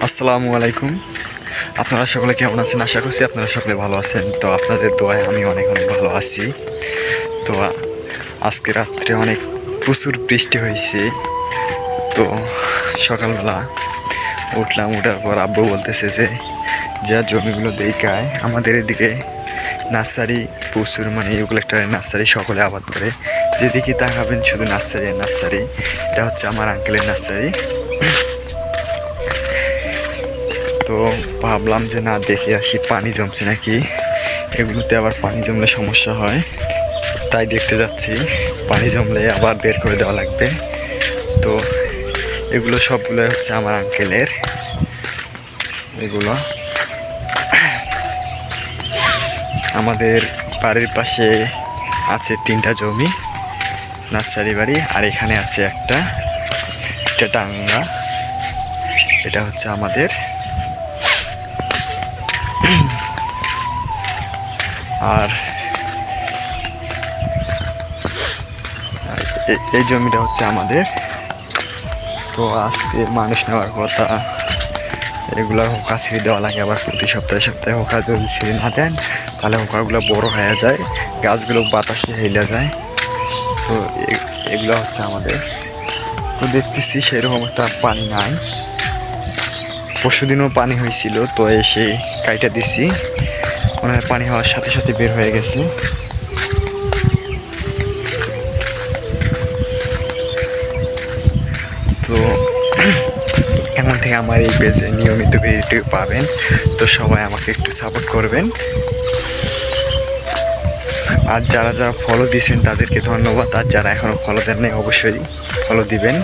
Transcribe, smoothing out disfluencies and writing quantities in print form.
আসসালামু আলাইকুম। আপনারা সকলে কেমন আছেন? আশা করছি আপনারা সকলে ভালো আছেন। তো আপনাদের দোয়ায় আমি অনেক অনেক ভালো আছি। তো আজকে রাত্রে অনেক প্রচুর বৃষ্টি হয়েছে। তো সকালবেলা উঠলাম, উঠার পর আব্বু বলতেছে যে যা জমিগুলো দেখায় আমাদের এদিকে নার্সারি প্রচুর, মানে এগুলো একটা নার্সারি সকলে আবাদ করে, যেদিকে তাকাবেন শুধু নার্সারি আর নার্সারি। এটা হচ্ছে আমার আঙ্কেলের নার্সারি। তো ভাবলাম যে না, দেখে আসি পানি জমছে নাকি, এগুলোতে আবার পানি জমলে সমস্যা হয়, তাই দেখতে যাচ্ছি। পানি জমলে আবার বের করে দেওয়া লাগবে। তো এগুলো সবগুলো হচ্ছে আমার আঙ্কেলের। এগুলো আমাদের বাড়ির পাশে আছে 3টা জমি নার্সারি বাড়ি, আর এখানে আছে একটা ডাঙ্গা। এটা হচ্ছে আমাদের। আর এই জমিটা হচ্ছে আমাদের। তো আজকে মানুষ নেওয়ার কথা, এগুলো হোকা ছিঁড়ে দেওয়া লাগে আবার প্রতি সপ্তাহে সপ্তাহে। হোকা যদি ছিঁড়ে না দেন তাহলে হোকাগুলো বড় হয়ে যায়, গাছগুলো বাতাসে হেলে যায়। তো এগুলো হচ্ছে আমাদের। তো দেখতেছি সেরকম একটা পানি নাই। পরশুদিনও পানি হয়েছিল, তো এসে কাইটা দিছি, মনে হয় পানি হওয়ার সাথে সাথে বের হয়ে গেছে। তো এখন থেকে আমার এই পেজে নিয়মিত ভিডিও পাবেন। তো সবাই আমাকে একটু সাপোর্ট করবেন। আর যারা যারা ফলো দিয়েছেন তাদেরকে ধন্যবাদ, আর যারা এখনও ফলো দেন নাই অবশ্যই ফলো দিবেন।